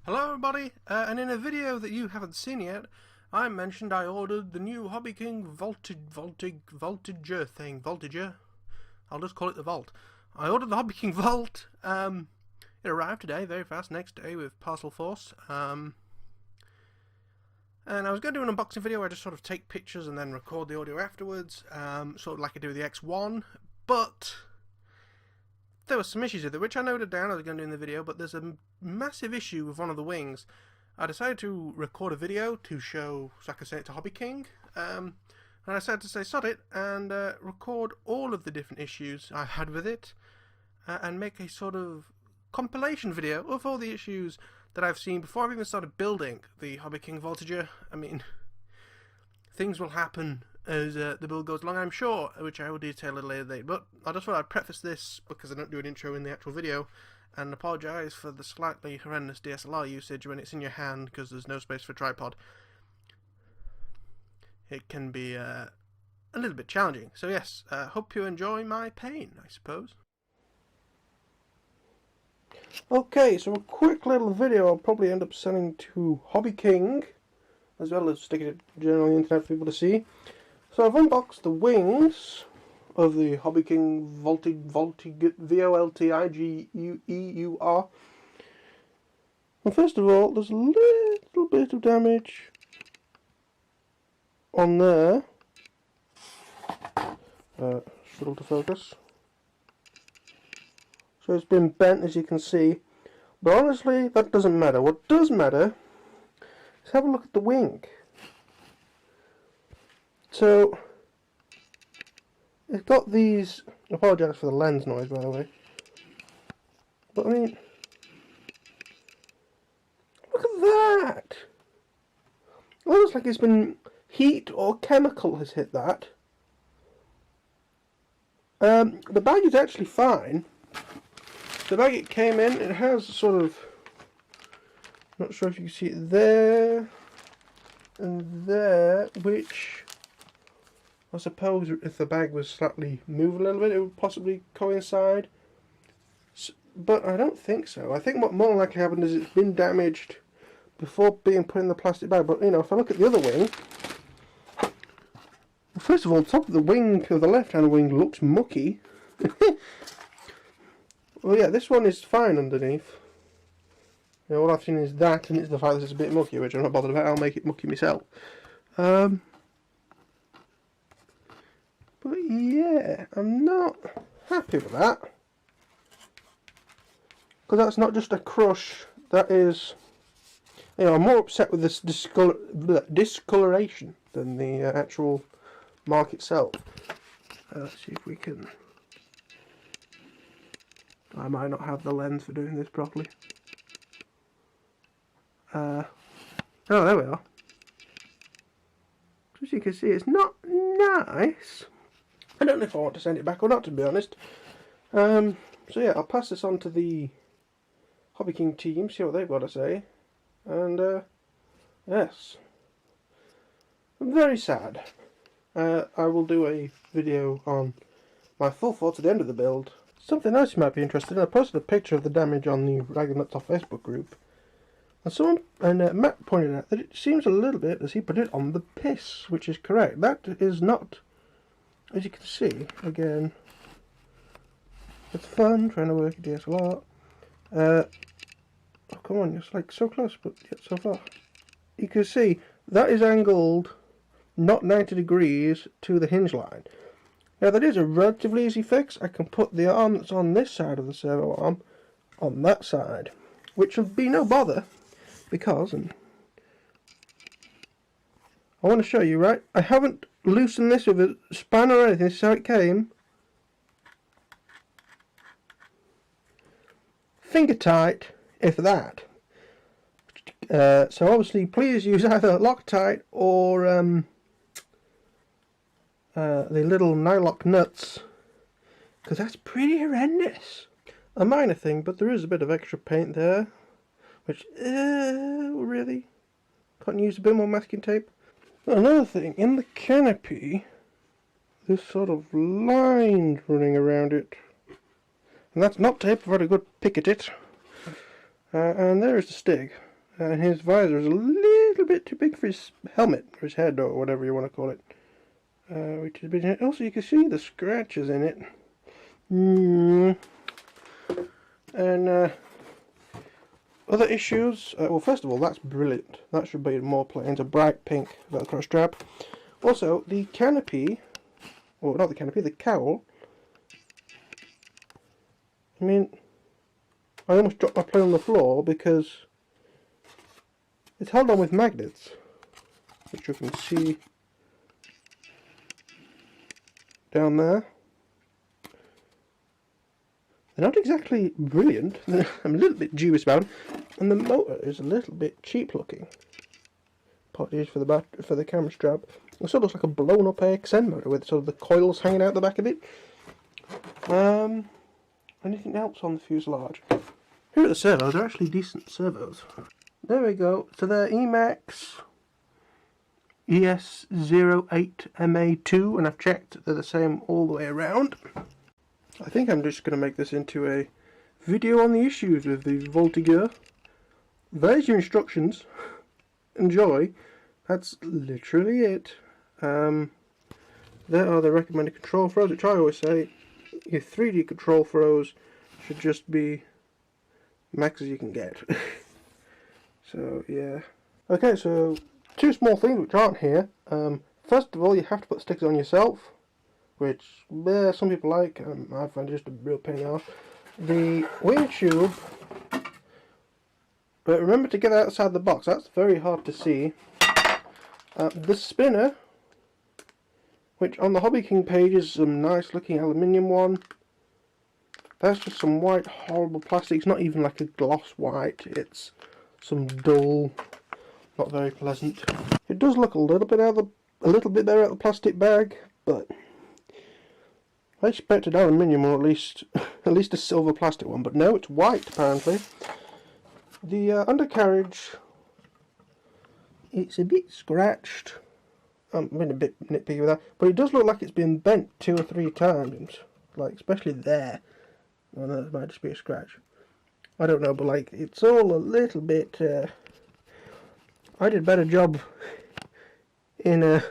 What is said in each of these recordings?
Hello everybody, and in a video that you haven't seen yet, I mentioned I ordered the new HobbyKing Voltigeur thing. Voltigeur? I'll just call it the Volt. I ordered the HobbyKing Volt. It arrived today, very fast, next day with parcel force. And I was going to do an unboxing video where I just sort of take pictures and then record the audio afterwards, sort of like I do with the X1, but there were some issues with it, which I noted down I was going to do in the video, but there's a massive issue with one of the wings. I decided to record a video to show, so I could send it to HobbyKing, and I decided to say sod it and record all of the different issues I had with it, and make a sort of compilation video of all the issues that I've seen before I've even started building the HobbyKing Voltigeur. I mean, things will happen as the build goes along, I'm sure, which I will detail at a later date. But I just thought I'd preface this because I don't do an intro in the actual video, and apologise for the slightly horrendous DSLR usage when it's in your hand because there's no space for a tripod. It can be a little bit challenging. So yes, hope you enjoy my pain, I suppose. Okay, so a quick little video I'll probably end up sending to HobbyKing, as well as sticking it generally on the internet for people to see. So I've unboxed the wings of the HobbyKing Voltigeur, V-O-L-T-I-G-U-E-U-R. And first of all, there's a little bit of damage on there. Struggle to focus. So it's been bent, as you can see. But honestly, that doesn't matter. What does matter is have a look at the wing. So it's got these. I apologise for the lens noise, by the way. But I mean, look at that! It looks like it's been heat or chemical has hit that. The bag is actually fine. The bag it came in, it has sort of, not sure if you can see it there and there, which I suppose if the bag was slightly moved a little bit, it would possibly coincide. But I don't think so. I think what more likely happened is it's been damaged before being put in the plastic bag. But, you know, if I look at the other wing, well, first of all, the top of the wing, of the left-hand wing, looks mucky. Well, yeah, this one is fine underneath. You know, all I've seen is that, and it's the fact that it's a bit mucky, which I'm not bothered about. I'll make it mucky myself. But yeah, I'm not happy with that. Because that's not just a crush, that is, you know, I'm more upset with this discoloration than the actual mark itself. Let's see if we can. I might not have the lens for doing this properly. Oh, there we are. As you can see, it's not nice. I don't know if I want to send it back or not, to be honest. So yeah, I'll pass this on to the HobbyKing team, see what they've got to say. And yes, I'm very sad. I will do a video on my full thoughts at the end of the build. Something else you might be interested in, I posted a picture of the damage on the Rag and Nuts Off Facebook group. And Matt pointed out that it seems a little bit as he put it on the piss, which is correct. That is not, as you can see, again, it's fun trying to work a DSLR. Oh, come on, you're like so close, but yet so far. You can see that is angled not 90 degrees to the hinge line. Now that is a relatively easy fix. I can put the arm that's on this side of the servo arm on that side, which would be no bother because, and I want to show you, right? I haven't loosened this with a spanner or anything. This is how it came. Finger tight, if that. So obviously, please use either Loctite or the little nylock nuts, because that's pretty horrendous. A minor thing, but there is a bit of extra paint there, which really can't use a bit more masking tape. Another thing, in the canopy, this sort of line running around it, and that's not tape. I've had a good pick at it. And there is the stig. And his visor is a little bit too big for his helmet, or his head, or whatever you want to call it. Which is a bit... Also, you can see the scratches in it. And other issues. Well, first of all, that's brilliant. That should be in more planes. A bright pink velcro strap. Also, the canopy, or not the canopy, the cowl. I mean, I almost dropped my plane on the floor because it's held on with magnets, which you can see down there. They're not exactly brilliant. I'm a little bit dubious about them, and the motor is a little bit cheap looking. Apologies for the camera strap. It sort of looks like a blown up AXN motor with sort of the coils hanging out the back of it. Anything else on the fuselage? Here are the servos. They're actually decent servos. There we go. So they're Emax ES08MA2, and I've checked they're the same all the way around. I think I'm just going to make this into a video on the issues with the Voltigeur. There's your instructions. Enjoy. That's literally it. There are the recommended control throws, which I always say your 3D control throws should just be max as you can get. So yeah. Okay, so two small things which aren't here. First of all, you have to put stickers on yourself, which some people like. I find it just a real pain in the arse. The wing tube, but remember to get it outside the box. That's very hard to see. The spinner, which on the HobbyKing page is some nice looking aluminium one. That's just some white horrible plastic. It's not even like a gloss white. It's some dull, not very pleasant. It does look a little bit better out of the plastic bag, but I expected aluminium, or at least a silver plastic one. But no, it's white apparently. The undercarriage, it's a bit scratched. I'm being a bit nitpicky with that, but it does look like it's been bent 2 or 3 times, like especially there. Well, that might just be a scratch. I don't know, but like it's all a little bit. I did a better job in a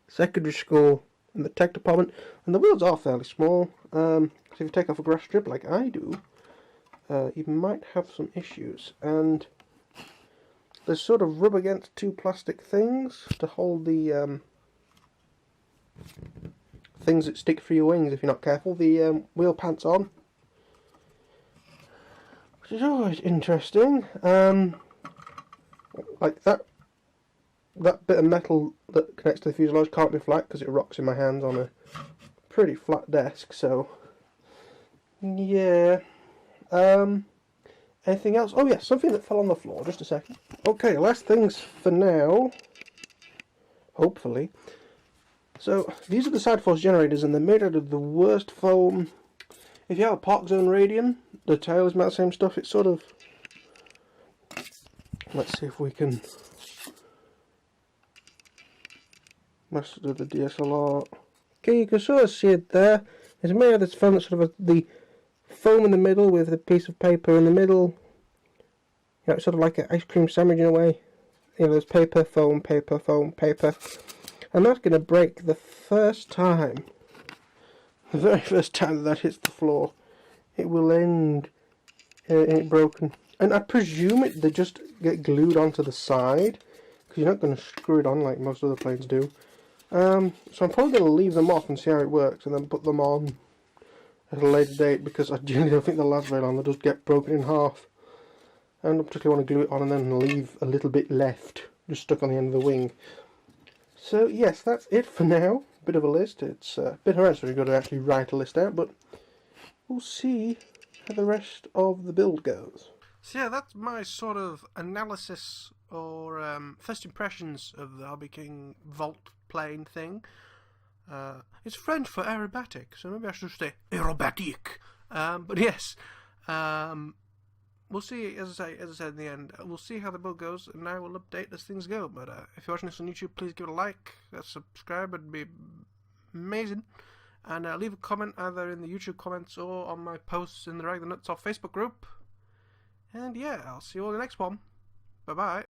secondary school in the tech department, and the wheels are fairly small. So if you take off a grass strip like I do, you might have some issues. And they sort of rub against 2 plastic things to hold the things that stick through your wings if you're not careful. The wheel pants on, which is always interesting. Like that bit of metal that connects to the fuselage can't be flat because it rocks in my hands on a pretty flat desk. So yeah. Anything else? Oh yes, something that fell on the floor. Just a second. Okay, last things for now. Hopefully. So these are the side force generators, and they're made out of the worst foam. If you have a Park Zone Radium, the tail is made of the same stuff. It's sort of. Let's see if we can mess with the DSLR. Okay, you can sort of see it there. It's made of this foam that's sort of the foam in the middle with a piece of paper in the middle. You know, it's sort of like an ice cream sandwich in a way. You know, there's paper, foam, paper, foam, paper. And that's going to break the first time. The very first time that hits the floor. It will end in it broken. And I presume they just get glued onto the side, because you're not going to screw it on like most other planes do. So I'm probably going to leave them off and see how it works, and then put them on at a later date, because I genuinely don't think they'll last very long. They'll just get broken in half. And I don't particularly want to glue it on and then leave a little bit left, just stuck on the end of the wing. So yes, that's it for now. Bit of a list. It's a bit horrendous when you've got to actually write a list out, but we'll see how the rest of the build goes. So yeah, that's my sort of analysis or first impressions of the HobbyKing Volt plane thing. It's French for aerobatic, so maybe I should say aerobatic. But yes, we'll see. As I said in the end, we'll see how the build goes, and I will update as things go. But if you're watching this on YouTube, please give it a like, subscribe. It'd be amazing, and leave a comment either in the YouTube comments or on my posts in the Rag the Nuts off Facebook group. And yeah, I'll see you all in the next one. Bye bye.